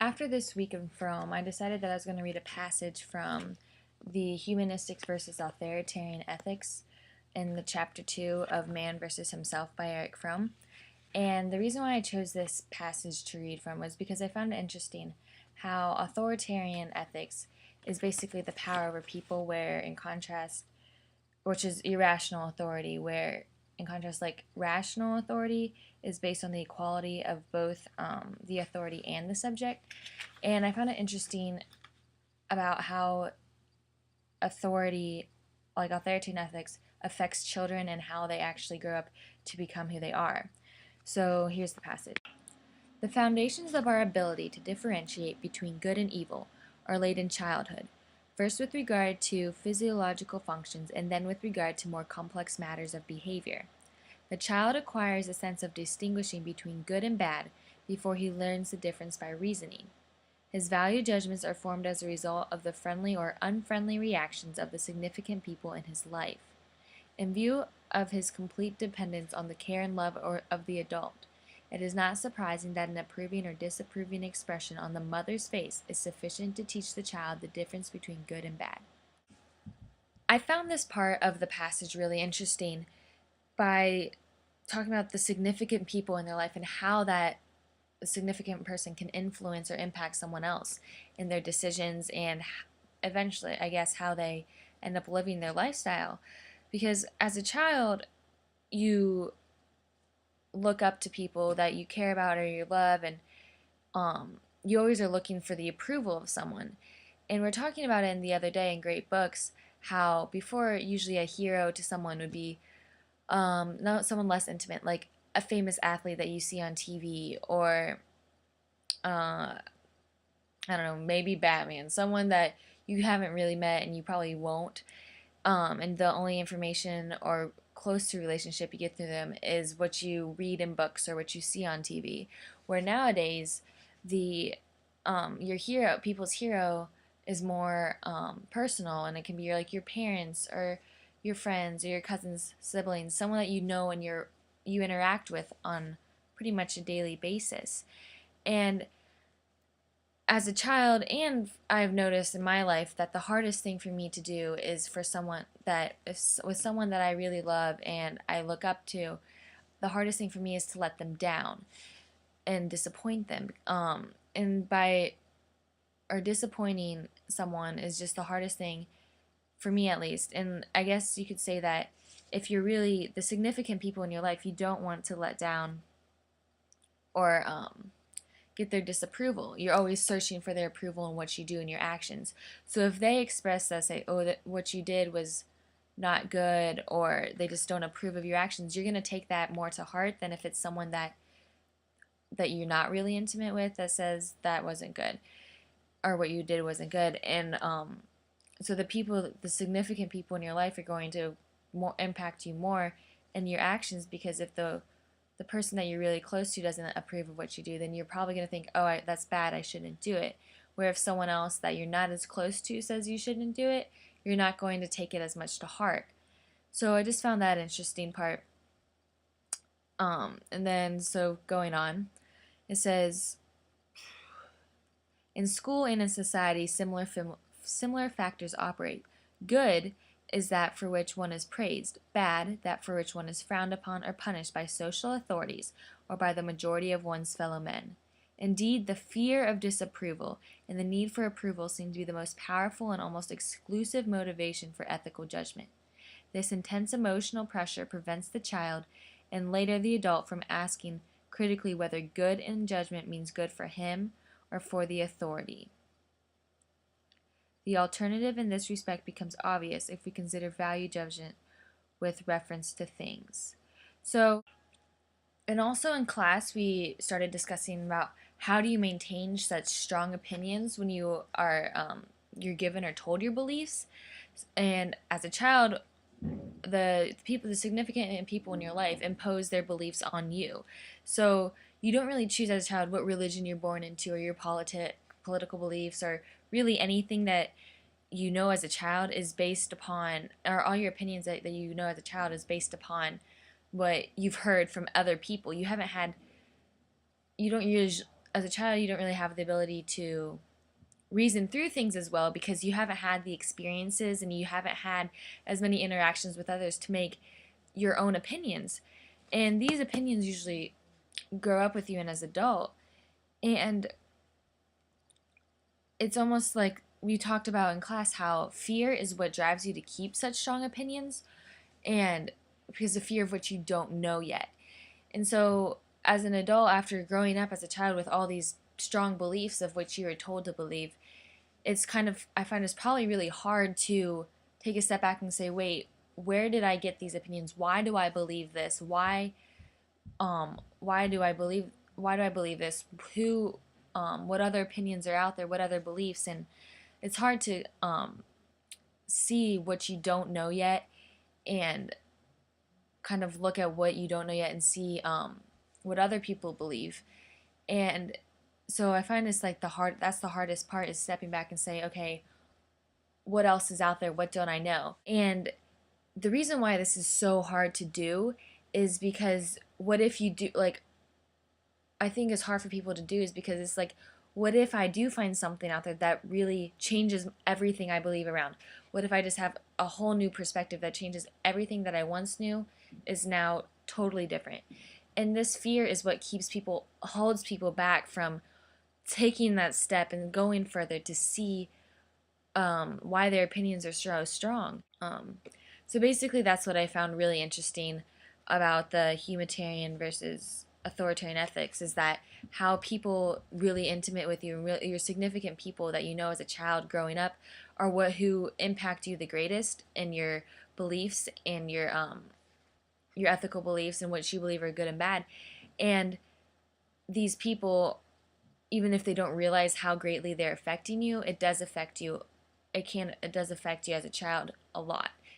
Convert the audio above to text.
After this week in Rome, I decided that I was going to read a passage from the Humanistics versus Authoritarian Ethics in the chapter 2 of Man versus Himself by Eric Fromm. And the reason why I chose this passage to read from was because I found it interesting how authoritarian ethics is basically the power over people, where in contrast, which is irrational authority, where in contrast, like rational authority is based on the equality of both the authority and the subject. And I found it interesting about how authority, like authoritarian ethics, affects children and how they actually grow up to become who they are. So here's the passage. The foundations of our ability to differentiate between good and evil are laid in childhood, first with regard to physiological functions and then with regard to more complex matters of behavior. The child acquires a sense of distinguishing between good and bad before he learns the difference by reasoning. His value judgments are formed as a result of the friendly or unfriendly reactions of the significant people in his life. In view of his complete dependence on the care and love of the adult, it is not surprising that an approving or disapproving expression on the mother's face is sufficient to teach the child the difference between good and bad. I found this part of the passage really interesting by talking about the significant people in their life and how that a significant person can influence or impact someone else in their decisions and eventually, I guess, how they end up living their lifestyle. Because as a child, you look up to people that you care about or you love, and you always are looking for the approval of someone. And we're talking about it in the other day in Great Books, how before usually a hero to someone would be not someone less intimate, like a famous athlete that you see on TV, or I don't know, maybe Batman, someone that you haven't really met and you probably won't. And the only information or close to relationship you get through them is what you read in books or what you see on TV. Where nowadays, the your hero, people's hero, is more personal, and it can be like your parents or your friends or your cousins, siblings, someone that you know and you interact with on pretty much a daily basis. And as a child, and I've noticed in my life that the hardest thing for me to do is for someone that is with someone that I really love and I look up to. The hardest thing for me is to let them down and disappoint them. And by or disappointing someone is just the hardest thing for me, at least. And I guess you could say that if you're really the significant people in your life, you don't want to let down or get their disapproval. You're always searching for their approval in what you do and your actions. So if they express that, say, oh, that what you did was not good, or they just don't approve of your actions, you're going to take that more to heart than if it's someone that you're not really intimate with that says that wasn't good or what you did wasn't good. And so the significant people in your life are going to more impact you more in your actions, because if the person that you're really close to doesn't approve of what you do, then you're probably going to think, oh, that's bad, I shouldn't do it. Where if someone else that you're not as close to says you shouldn't do it, you're not going to take it as much to heart. So I just found that interesting part. And then, so going on, it says, in school and in society, similar factors operate. Good is that for which one is praised, bad, that for which one is frowned upon or punished by social authorities or by the majority of one's fellow men. Indeed, the fear of disapproval and the need for approval seem to be the most powerful and almost exclusive motivation for ethical judgment. This intense emotional pressure prevents the child and later the adult from asking critically whether good in judgment means good for him or for the authority. The alternative in this respect becomes obvious if we consider value judgment with reference to things. So, and also in class, we started discussing about how do you maintain such strong opinions when you're given or told your beliefs. And as a child, the significant people in your life impose their beliefs on you. So you don't really choose as a child what religion you're born into, or your political beliefs, or really anything that you know as a child is based upon, or all your opinions that you know as a child is based upon what you've heard from other people. You don't use as a child, you don't really have the ability to reason through things as well because you haven't had the experiences and you haven't had as many interactions with others to make your own opinions. And these opinions usually grow up with you and as an adult. And it's almost like we talked about in class how fear is what drives you to keep such strong opinions, and because the fear of what you don't know yet. And so, as an adult, after growing up as a child with all these strong beliefs of which you were told to believe, it's kind of, I find it's probably really hard to take a step back and say, wait, where did I get these opinions? Why do I believe this? Why do I believe this? What other opinions are out there? What other beliefs? And it's hard to see what you don't know yet and kind of look at what you don't know yet and see what other people believe. And so I find it's like that's the hardest part, is stepping back and say, okay, what else is out there? What don't I know? And the reason why this is so hard to do is because what if you do, like, I think it's hard for people to do is because it's like, what if I do find something out there that really changes everything I believe around? What if I just have a whole new perspective that changes everything that I once knew is now totally different? And this fear is what holds people back from taking that step and going further to see why their opinions are so strong. So basically, that's what I found really interesting about the humanitarian versus authoritarian ethics, is that how people really intimate with you, your significant people that you know as a child growing up, are who impact you the greatest in your beliefs and your ethical beliefs and what you believe are good and bad. And these people, even if they don't realize how greatly they're affecting you, it does affect you. It does affect you as a child a lot.